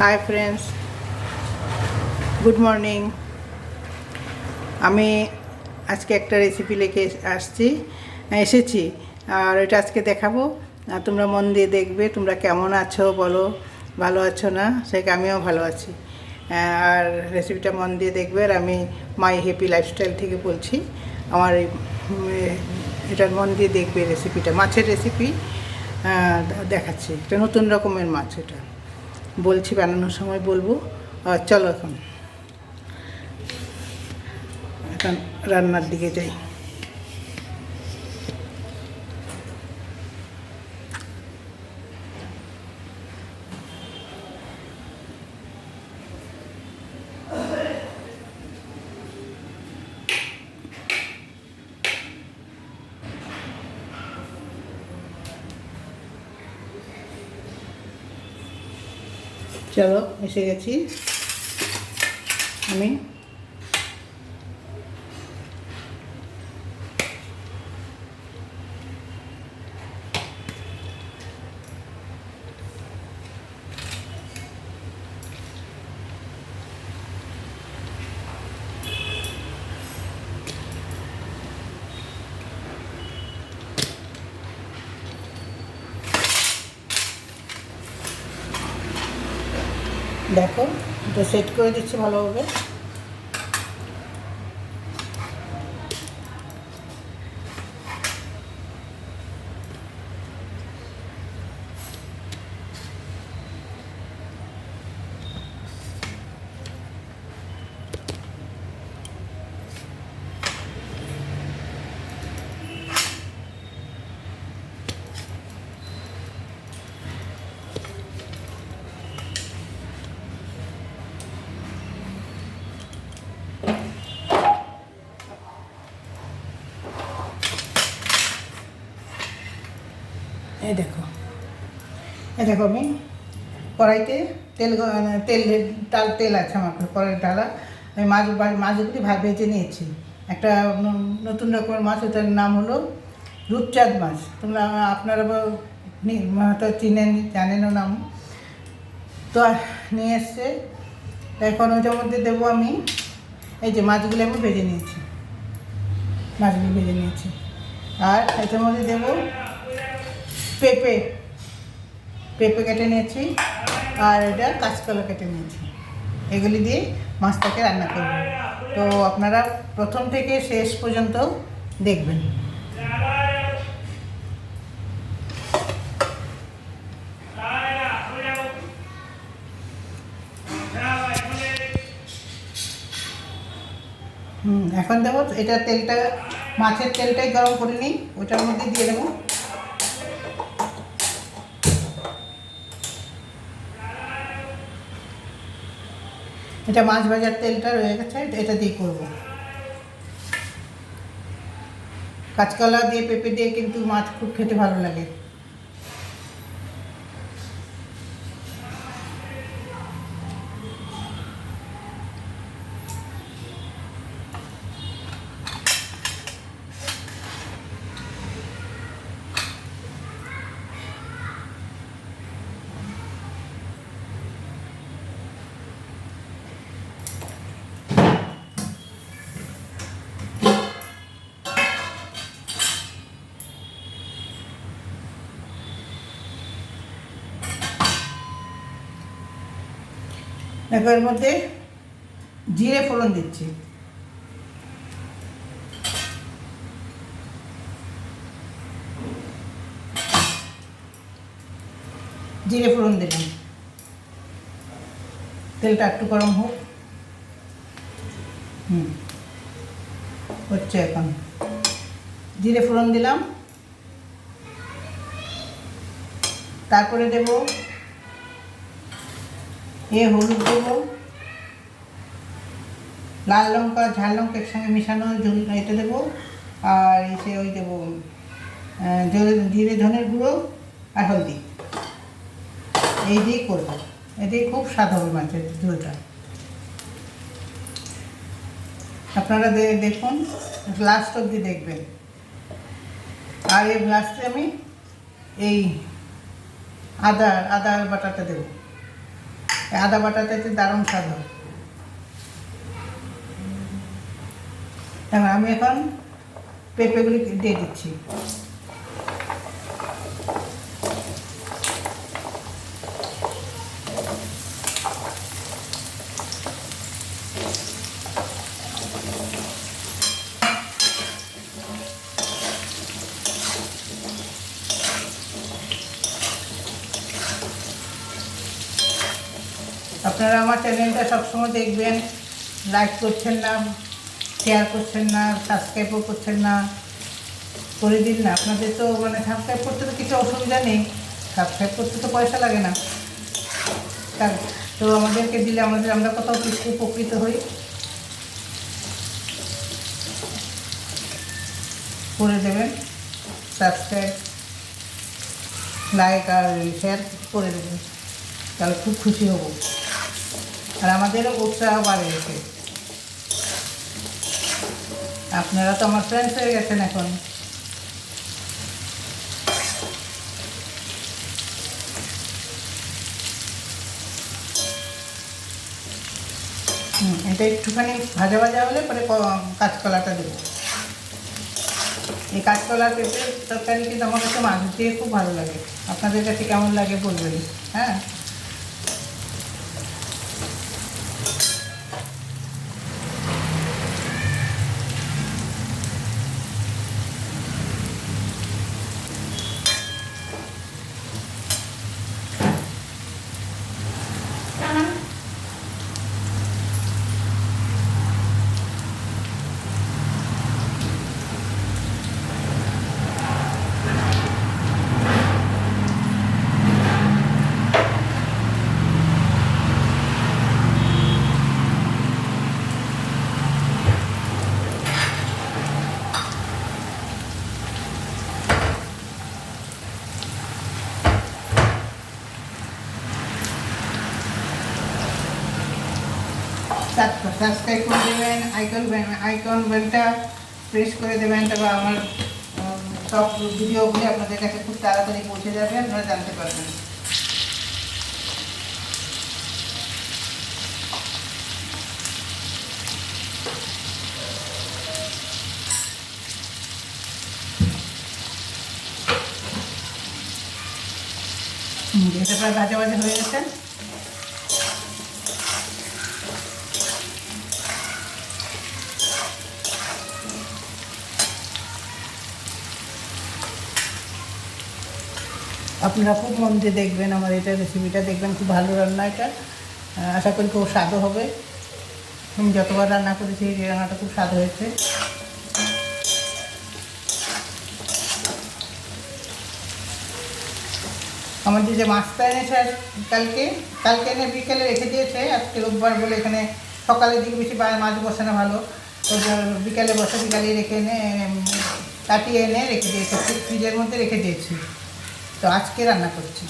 Hi friends, good morning. আমি আজকে একটা রেসিপি এসেছি আর এটা আজকে দেখাবো। তোমরা মন দিয়ে দেখবে। তোমরা কেমন আছো বলো, ভালো আছো না? সেটা আমিও ভালো আছি। আর রেসিপিটা মন দিয়ে দেখবে। আর আমি মাই হ্যাপি লাইফস্টাইল থেকে বলছি। আমার এটার মন দিয়ে দেখবে রেসিপিটা। মাছের রেসিপি দেখাচ্ছি। একটা নতুন রকমের মাছ। এটা বলছি, বানানোর সময় বলবো। চলো এখন রান্নার দিকে যাই। চলো, এসে গেছি আমি। দেখো, এটা সেট করে দিচ্ছি ভালোভাবে। এই দেখো আমি কড়াইতে তেল আছে আমার কড়াই ডালা। আমি মাছগুলি ভেজে নিয়েছি। একটা নতুন রকমের মাছ, ওটার নাম হলো রূপচাঁদ মাছ। আপনারা হয়তো জানেনও নাম। তো নিয়ে এসছে। এখন ওইটার মধ্যে দেবো আমি এই যে মাছগুলি আমি ভেজে নিয়েছি। আর এটার মধ্যে দেবো পেঁপে কেটে নিয়েছি। আর এটা কাঁচকলা কেটে নিয়েছি। এগুলি দিয়ে মাছটাকে রান্না করব। তো আপনারা প্রথম থেকে শেষ পর্যন্ত দেখবেন। এখন দেবো এটা মাছের তেলটাই গরম করে নিই, ওটার মধ্যে দিয়ে দেবো। এটা মাছ ভাজার তেলটা রয়ে গেছে, এটা দিয়ে করবো। কাঁচকলা দিয়ে পেঁপে দিয়ে কিন্তু মাছ খুব খেতে ভালো লাগে। এর মধ্যে জিরে ফোড়ন দিচ্ছি। জিরে ফোড়ন দিলাম। তেলটা একটু গরম হোক। হচ্ছে এখন জিরে ফোড়ন দিলাম। তারপরে দেব হলুদ দেবো, লাল লঙ্কা ঝাল লঙ্কা একসঙ্গে মিশানো এটা দেবো। আর ওই দেবো জিরে ধনের গুঁড়ো আর হলদি। এই দিয়ে করবো। এটাই খুব স্বাদ হবে মাছের ঝোলটা। আপনারা দেখুন, লাস্ট অবধি দেখবেন। আর এই লাস্টে আমি এই আদা বাটাটা দেবো। আদা বাটাটাতে দারুণ স্বাদ হয়। আমি এখন পেঁপেগুলি দিয়ে দিচ্ছি। আপনারা আমার চ্যানেলটা সবসময় দেখবেন, লাইক করছেন না, শেয়ার করছেন না, সাবস্ক্রাইবও করছেন না, করে দিন না। আপনাদের তো মানে সাবস্ক্রাইব করতে তো কিছু অসুবিধা নেই, সাবস্ক্রাইব করতে তো পয়সা লাগে না, তো আমাদেরকে দিলে আমরা কোথাও কিছু উপকৃত হই। করে দেবেন সাবস্ক্রাইব, লাইক আর শেয়ার করে দেবেন, তাহলে খুব খুশি হব আর আমাদেরও উৎসাহ বাড়ে এসে। আপনারা তো আমার ফ্রেন্ডস হয়ে গেছেন এখন। এটা একটুখানি ভাজা ভাজা হলে পরে কাঁচকলাটা দেবো। এই কাঁচকলার পেঁপের তরকারি কিন্তু আমার কাছে মাছ দিয়ে খুব ভালো লাগে। আপনাদের কাছে কেমন লাগে বলবেন। হ্যাঁ, সাবস্ক্রাইব করে দেবেন, আইকন বেলটা প্রেস করে দেবেন, তবে আমার সব ভিডিওগুলি আপনাদের কাছে খুব তাড়াতাড়ি পৌঁছে যাবে, আপনারা জানতে পারবেন। এটা প্রায় ভাজা ভাজা হয়ে গেছে। আপনারা খুব মন দিয়ে দেখবেন, আমার এটা রেসিপিটা দেখবেন, খুব ভালো রান্না এটা। আশা করি খুব স্বাদও হবে। আমি যতবার রান্না করেছি এই রান্নাটা খুব স্বাদ হয়েছে। আমাদের যে মাছটা এনেছে কালকে এনে বিকেলে রেখে দিয়েছে, আজকে রোববার বলে এখানে সকালের দিকে বেশি মাছ বসানো ভালো, তো বিকালে রেখে এনে কাটিয়ে এনে রেখে দিয়েছে, ফ্রিজের মধ্যে রেখে দিয়েছি। তো আজকে রান্না করছি,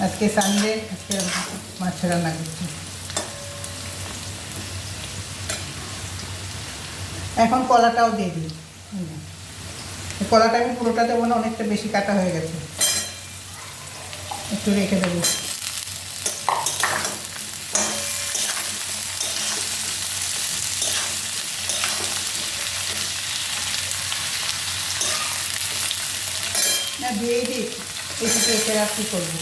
আজকে সানডে, আজকে মাছ রান্না করছি। এখন কলাটাও দিয়ে দিই। কলাটা আমি পুরোটা দেবো না, অনেকটা বেশি কাটা হয়ে গেছে, একটু রেখে দেবো। না দিয়েই দিই, এদিকে এসে আর কী করবো।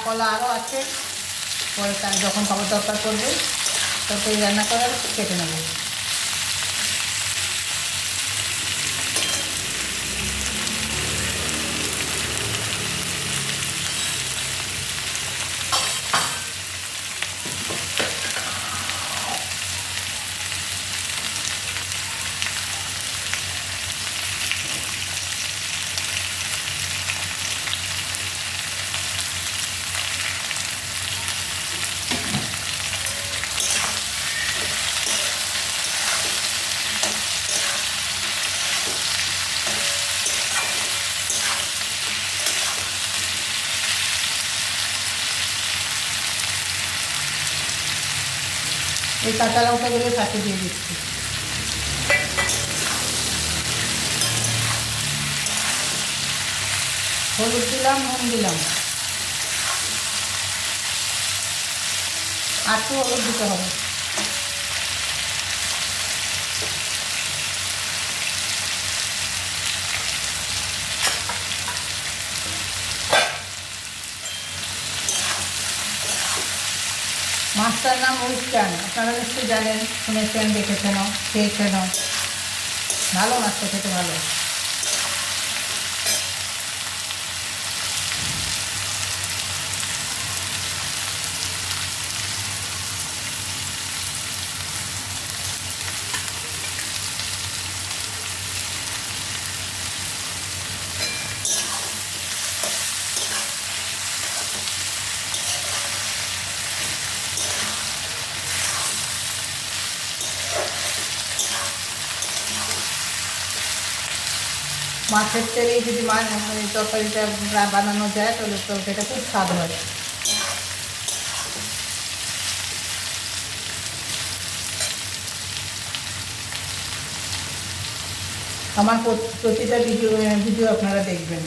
কলা আরও আছে, পরে তার যখন খাবার দরকার করবে তখন রান্না করার কেটে নেবো। এই কাঁচা লঙ্কাগুলো সাথে দিয়ে দিচ্ছি। হলুদ দিলাম, নুন দিলাম, আর একটু হলুদ দিতে হবে। মাছটার নাম উইস্টার্ন, আপনারা নিশ্চয়ই জানেন, শুনেছেন, দেখেছেন, খেয়েছেন। ভালো মাছটা, খেতে ভালো। মাছের তেলে যদি তরকারিটা বানানো যায় তাহলে তরকারিটা খুব স্বাদ হয়। আমার প্রতিটা ভিডিও আপনারা দেখবেন।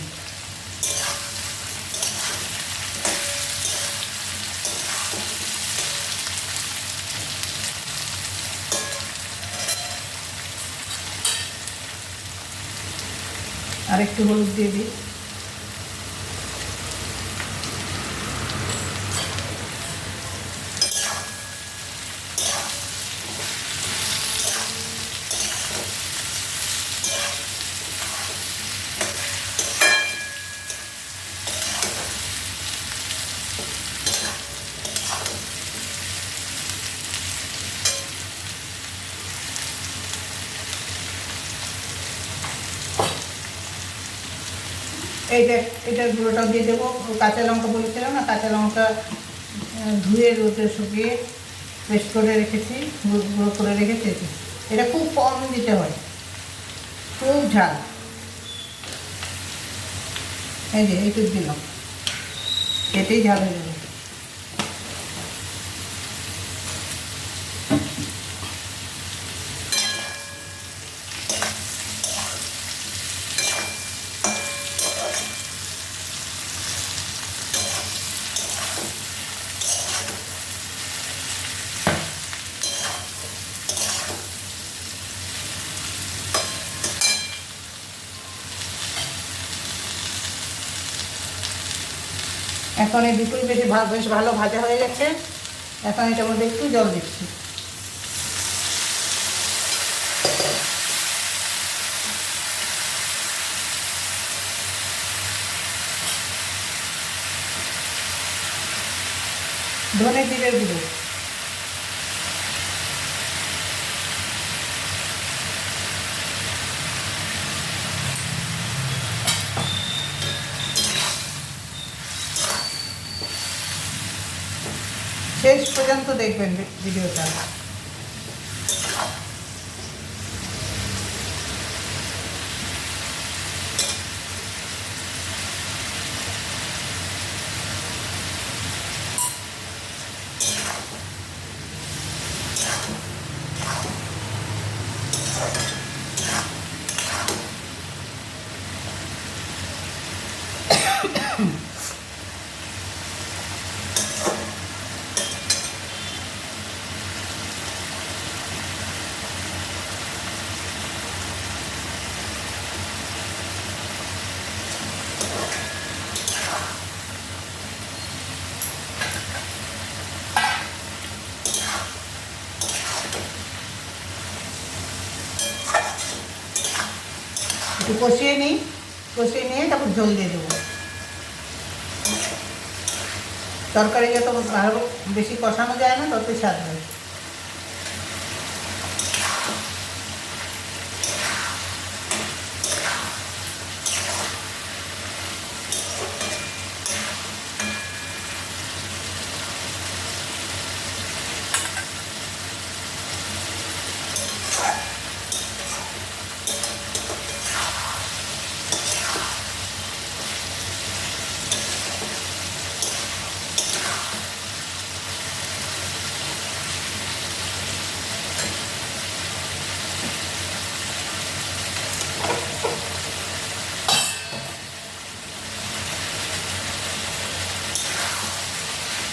আর একটু হলুদ দিয়ে দিই। এটার গুঁড়োটাও দিয়ে দেবো। কাঁচা লঙ্কা বলেছিলাম না, কাঁচা লঙ্কা ধুয়ে রোদে শুকিয়ে পেস্ট করে রেখেছি, গুঁড়ো করে রেখেছি। এটা খুব কম দিতে হয়, খুব ঝাল। এই যে এইটুকু দিলাম, এতেই ঝাল হয়ে যাবে। এখন এই দুটোই বেশ ভালো ভাজা হয়ে গেছে। এখন এটার মধ্যে একটু জল দিচ্ছি। ধনে জিরের গুঁড়ো, শেষ পর্যন্ত দেখবেন ভিডিওটা। একটু কষিয়ে নিই, কষিয়ে নিয়ে তারপর জল দিয়ে দেবো। তরকারি যত ভালো বেশি কষানো যায় না ততই স্বাদ হয়।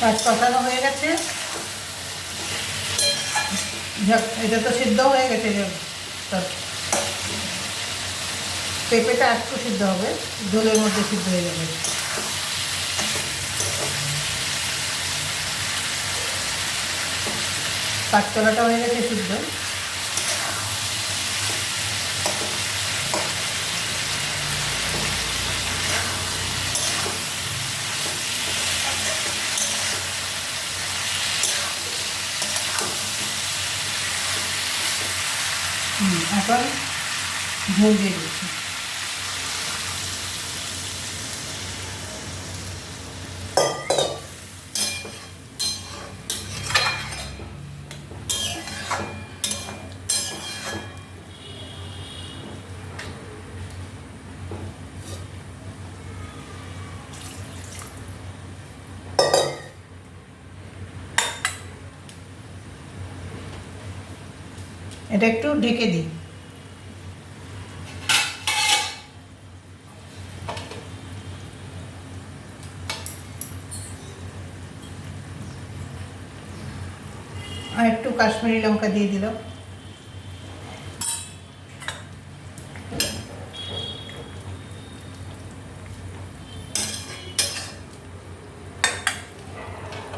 মাছ কষানো হয়ে গেছে, এটা তো সিদ্ধ হয়ে গেছে, পেঁপেটা একটু সিদ্ধ হবে, ঝোলের মধ্যে সিদ্ধ হয়ে যাবে। কাঁচকলাটা হয়ে গেছে সিদ্ধ। এখন ঝোল দিয়ে দিচ্ছি। এটা একটু ঢেকে দিই। আর একটু কাশ্মীরি লঙ্কা দিয়ে দিলাম।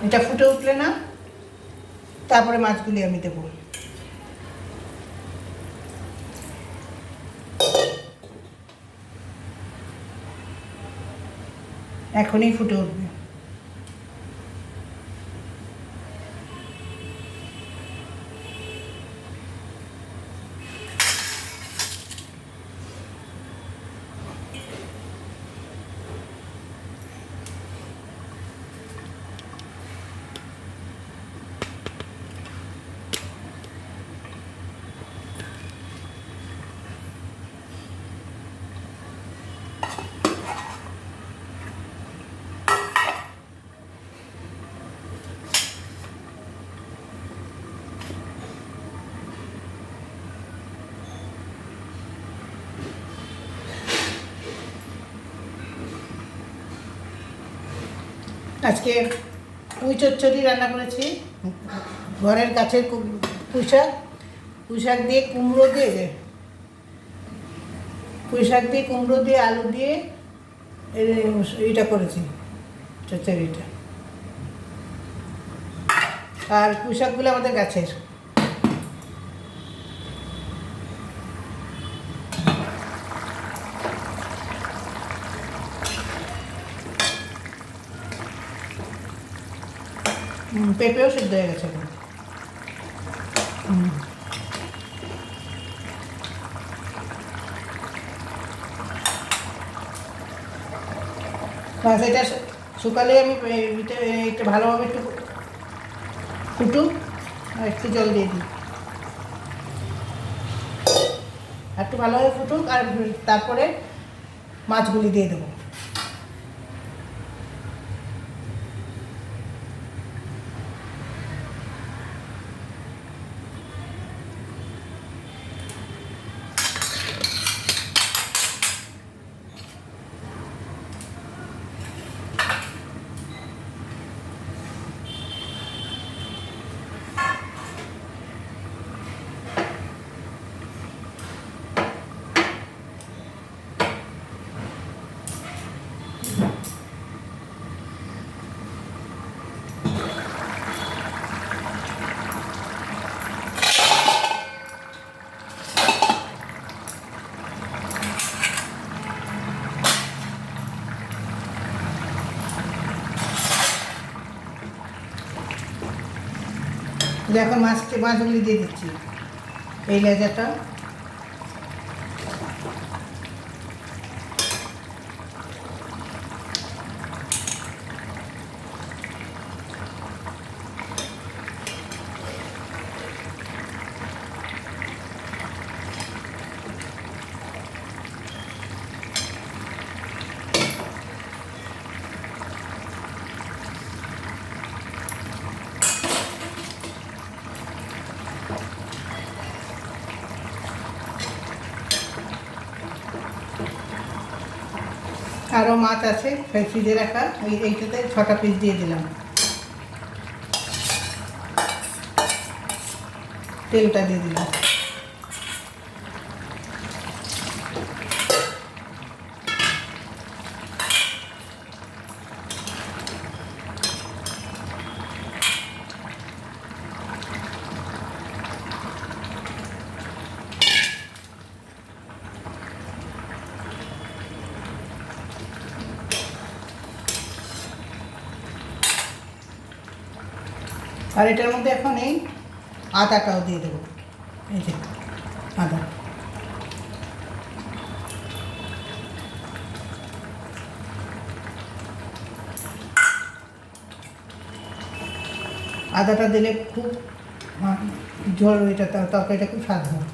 এটা ফুটে উঠলে না, তারপরে মাছগুলি আমি দেবো। এখনই ফুটে উঠবে। আজকে পুঁই চচ্চড়ি রান্না করেছি, ঘরের গাছের পুঁই শাক দিয়ে কুমড়ো দিয়ে, পুঁই শাক দিয়ে কুমড়ো দিয়ে আলু দিয়ে এইটা করেছি চচ্চড়িটা। আর পুঁই শাকগুলো আমাদের গাছের। পেঁপেও সিদ্ধ হয়ে গেছে। এটা শুকালে আমি এটা ভালোভাবে একটু ফুটুক আর একটু জল দিয়ে দিই, একটু ভালোভাবে ফুটুক আর তারপরে মাছগুলি দিয়ে দেবো। এখন মাছগুলি দিয়ে দিচ্ছি, এই লেজাটা। আরও মাছ আছে ফ্রিজে রাখা, এইটাতে 6টা পিস দিয়ে দিলাম। তেলটা দিয়ে দিলাম। আর এটার মধ্যে এখন এই আদাটাও দিয়ে দেবো, এই যে আদা। আদাটা দিলে খুব ঝোল, ওইটা তরকারিটা খুব স্বাদ হয়,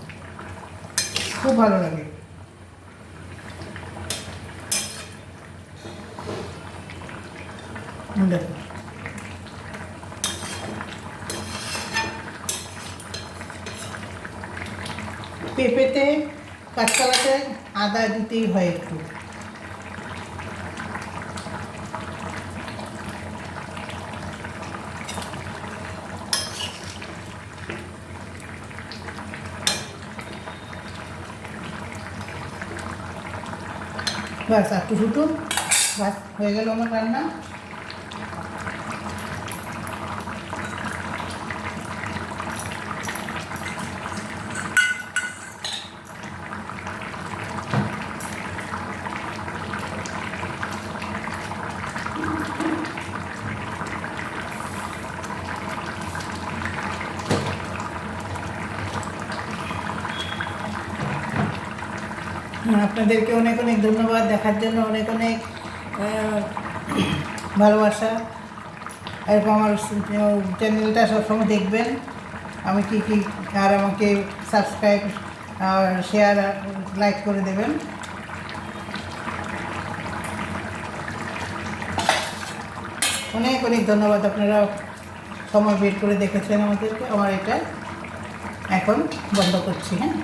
খুব ভালো লাগে। দেখো পেঁপেতে কাঁচকলাতে আদা দিতেই হয় একটু। ব্যাস একটু ফুটুন, ব্যাস হয়ে গেল আমার রান্না। আপনাদেরকে অনেক অনেক ধন্যবাদ দেখার জন্য, অনেক অনেক ভালোবাসা। এরকম আমার চ্যানেলটা সবসময় দেখবেন, আমি কী কী, আর আমাকে সাবস্ক্রাইব আর শেয়ার লাইক করে দেবেন। অনেক অনেক ধন্যবাদ, আপনারা সময় বের করে দেখেছেন আমাদেরকে। আমার এটা এখন বন্ধ করছি, হ্যাঁ।